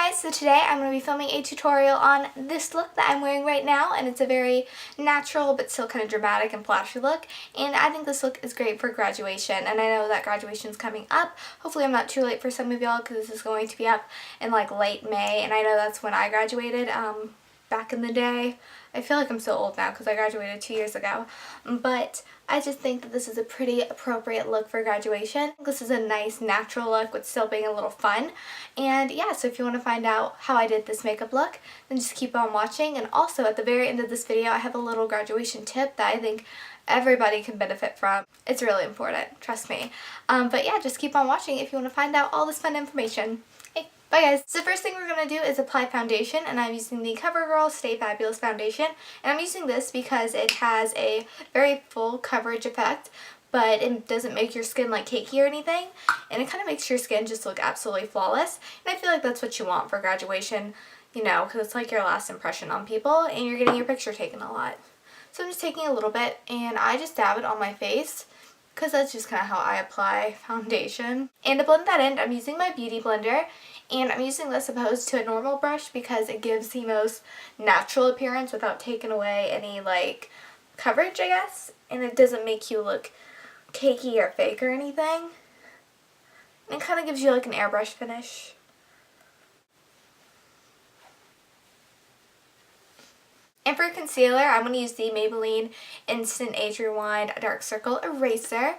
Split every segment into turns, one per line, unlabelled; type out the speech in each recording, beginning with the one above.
guys, so today I'm going to be filming a tutorial on this look that I'm wearing right now, and it's a very natural but still kind of dramatic and flashy look, and I think this look is great for graduation, and I know that graduation's coming up. Hopefully I'm not too late for some of y'all because this is going to be up in like late May, and I know that's when I graduated back in the day. I feel like I'm so old now because I graduated 2 years ago, but I just think that this is a pretty appropriate look for graduation. This is a nice natural look with still being a little fun. And yeah, so if you want to find out how I did this makeup look, then just keep on watching. And also at the very end of this video, I have a little graduation tip that I think everybody can benefit from. It's really important, trust me. But yeah, just keep on watching if you want to find out all this fun information. Okay, bye guys. So the first thing we're going to do is apply foundation, and I'm using the Covergirl Stay Fabulous foundation. And I'm using this because it has a very full coverage effect, but it doesn't make your skin like cakey or anything, and it kind of makes your skin just look absolutely flawless. And I feel like that's what you want for graduation, you know, because it's like your last impression on people and you're getting your picture taken a lot. So I'm just taking a little bit and I just dab it on my face because that's just kind of how I apply foundation. And to blend that in, I'm using my beauty blender, and I'm using this opposed to a normal brush because it gives the most natural appearance without taking away any like coverage, I guess, and it doesn't make you look cakey or fake or anything. And it kind of gives you like an airbrush finish. And for concealer, I'm going to use the Maybelline Instant Age Rewind Dark Circle Eraser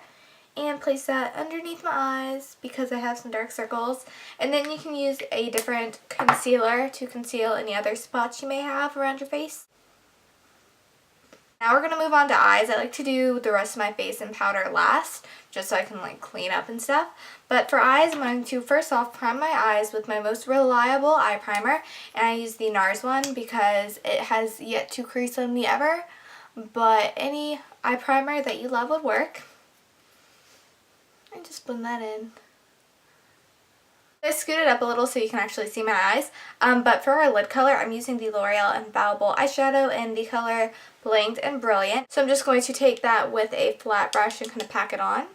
and place that underneath my eyes because I have some dark circles. And then you can use a different concealer to conceal any other spots you may have around your face. Now we're going to move on to eyes. I like to do the rest of my face in powder last, just so I can like clean up and stuff. But for eyes, I'm going to first off prime my eyes with my most reliable eye primer. And I use the Nars one because it has yet to crease on me ever. But any eye primer that you love would work. And just blend that in. I scoot it up a little so you can actually see my eyes, but for our lid color, I'm using the L'Oreal Infallible Eye Shadow in the color Blinged and Brilliant. So I'm just going to take that with a flat brush and kind of pack it on.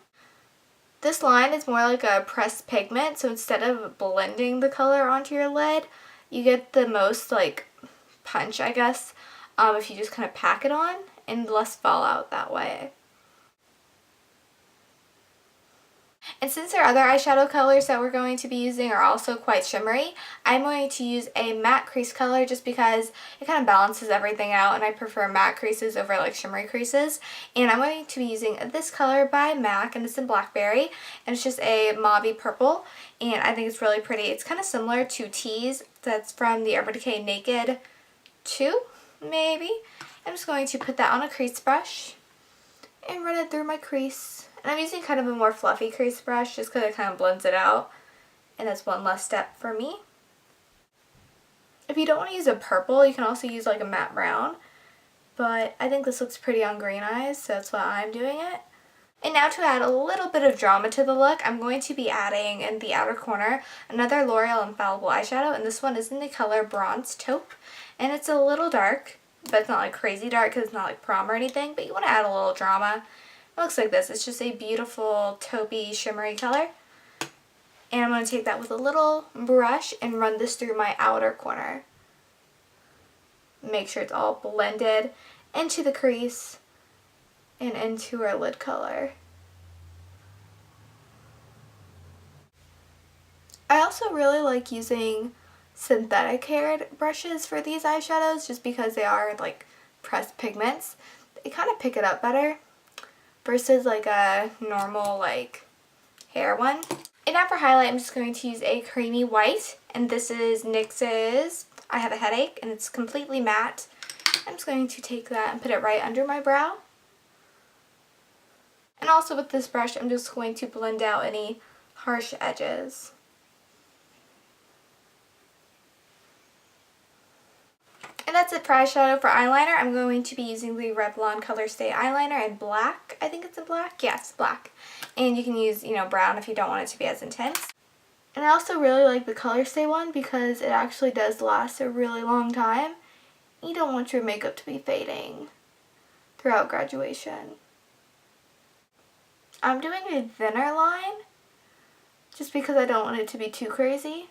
This line is more like a pressed pigment, so instead of blending the color onto your lid, you get the most like punch, I guess, if you just kind of pack it on, and less fallout that way. And since our other eyeshadow colors that we're going to be using are also quite shimmery, I'm going to use a matte crease color just because it kind of balances everything out, and I prefer matte creases over like shimmery creases. And I'm going to be using this color by MAC, and it's in Blackberry, and it's just a mauve purple, and I think it's really pretty. It's kind of similar to Tease that's from the Urban Decay Naked 2, maybe. I'm just going to put that on a crease brush and run it through my crease. And I'm using kind of a more fluffy crease brush just because it kind of blends it out, and that's one less step for me. If you don't want to use a purple, you can also use like a matte brown, but I think this looks pretty on green eyes, so that's why I'm doing it. And now to add a little bit of drama to the look, I'm going to be adding in the outer corner another L'Oreal Infallible Eyeshadow, and this one is in the color Bronzed Taupe, and it's a little dark, but it's not like crazy dark because it's not like prom or anything, but you want to add a little drama. It looks like this. It's just a beautiful taupey shimmery color. And I'm going to take that with a little brush and run this through my outer corner. Make sure it's all blended into the crease and into our lid color. I also really like using synthetic haired brushes for these eyeshadows just because they are like pressed pigments. They kind of pick it up better versus like a normal like hair one. And now for highlight, I'm just going to use a creamy white, and this is NYX's I Have a Headache, and it's completely matte. I'm just going to take that and put it right under my brow. And also with this brush, I'm just going to blend out any harsh edges. And that's it for eyeshadow. For eyeliner, I'm going to be using the Revlon Colorstay eyeliner in black. I think it's in black. Yes, black. And you can use, you know, brown if you don't want it to be as intense. And I also really like the Colorstay one because it actually does last a really long time. You don't want your makeup to be fading throughout graduation. I'm doing a thinner line just because I don't want it to be too crazy.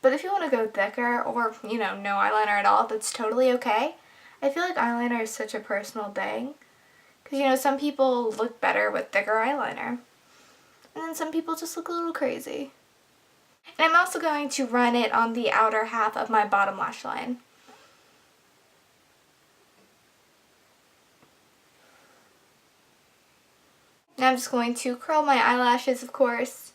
But if you want to go thicker or, you know, no eyeliner at all, that's totally okay. I feel like eyeliner is such a personal thing. Because, you know, some people look better with thicker eyeliner. And then some people just look a little crazy. And I'm also going to run it on the outer half of my bottom lash line. Now I'm just going to curl my eyelashes, of course.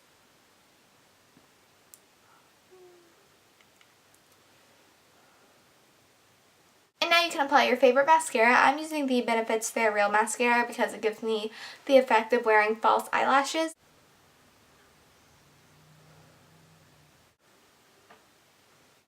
And now you can apply your favorite mascara. I'm using the Benefits They're Real mascara because it gives me the effect of wearing false eyelashes.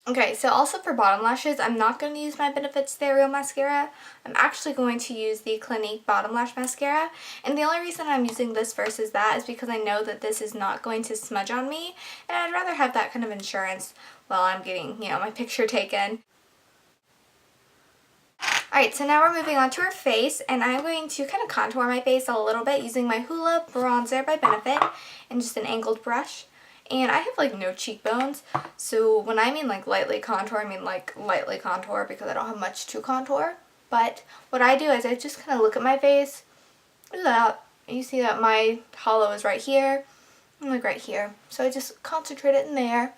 Okay, so also for bottom lashes, I'm not going to use my Benefits They're Real mascara. I'm actually going to use the Clinque Bottom Lash Mascara. And the only reason I'm using this versus that is because I know that this is not going to smudge on me. And I'd rather have that kind of insurance while I'm getting, you know, my picture taken. Alright, so now we're moving on to our face, and I'm going to kind of contour my face a little bit using my Hoola Bronzer by Benefit and just an angled brush. And I have like no cheekbones, so when I mean like lightly contour, I mean like lightly contour because I don't have much to contour. But what I do is I just kind of look at my face, look at that, and you see that my hollow is right here, and like right here. So I just concentrate it in there,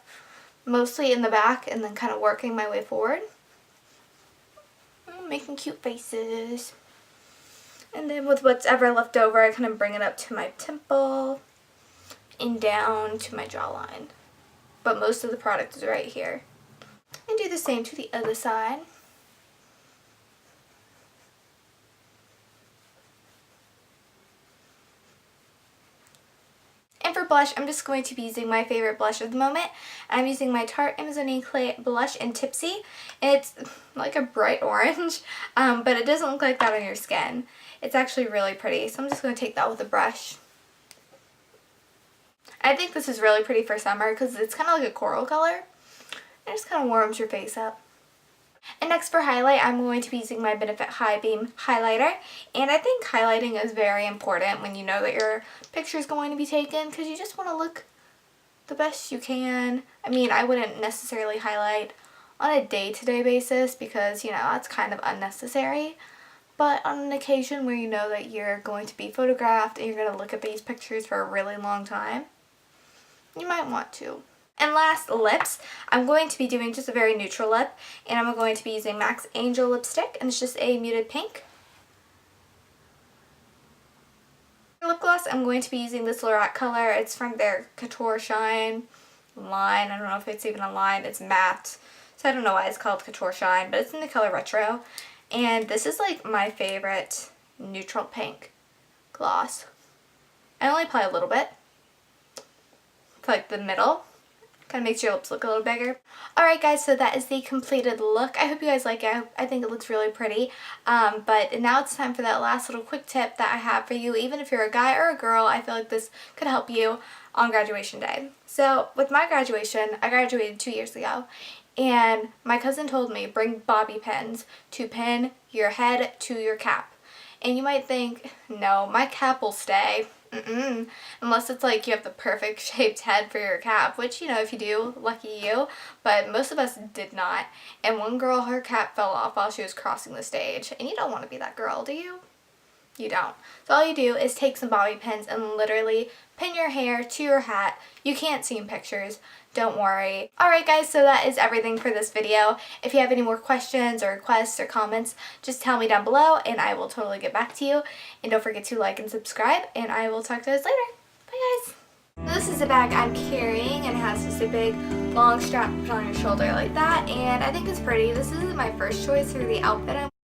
mostly in the back, and then kind of working my way forward. Making cute faces. And then with what's ever left over, I kind of bring it up to my temple and down to my jawline. But most of the product is right here. And do the same to the other side. And for blush, I'm just going to be using my favorite blush of the moment. I'm using my Tarte Amazonian Clay Blush in Tipsy. And it's like a bright orange, but it doesn't look like that on your skin. It's actually really pretty, so I'm just going to take that with a brush. I think this is really pretty for summer because it's kind of like a coral color. It just kind of warms your face up. And next for highlight, I'm going to be using my Benefit High Beam highlighter. And I think highlighting is very important when you know that your picture is going to be taken because you just want to look the best you can. I mean, I wouldn't necessarily highlight on a day-to-day basis because, you know, that's kind of unnecessary. But on an occasion where you know that you're going to be photographed and you're going to look at these pictures for a really long time, you might want to. And last, lips. I'm going to be doing just a very neutral lip, and I'm going to be using MAC's Angel lipstick, and it's just a muted pink. For lip gloss, I'm going to be using this Lorac color. It's from their Couture Shine line. I don't know if it's even a line. It's matte, so I don't know why it's called Couture Shine, but it's in the color Retro. And this is like my favorite neutral pink gloss. I only apply a little bit. It's like the middle. Kind of makes your lips look a little bigger. Alright guys, so that is the completed look. I hope you guys like it. I think it looks really pretty. But now it's time for that last little quick tip that I have for you. Even if you're a guy or a girl, I feel like this could help you on graduation day. So with my graduation, I graduated 2 years ago. And my cousin told me, bring bobby pins to pin your head to your cap. And you might think, no, my cap will stay. Unless it's like you have the perfect shaped head for your cap, which, you know, if you do, lucky you, but most of us did not. And one girl, her cap fell off while she was crossing the stage, and you don't want to be that girl, do you? You don't. So all you do is take some bobby pins and literally pin your hair to your hat. You can't see in pictures. Don't worry. Alright guys, so that is everything for this video. If you have any more questions or requests or comments, just tell me down below and I will totally get back to you. And don't forget to like and subscribe, and I will talk to you guys later. Bye guys! This is a bag I'm carrying, and it has just a big long strap on your shoulder like that, and I think it's pretty. This isn't my first choice for the outfit I'm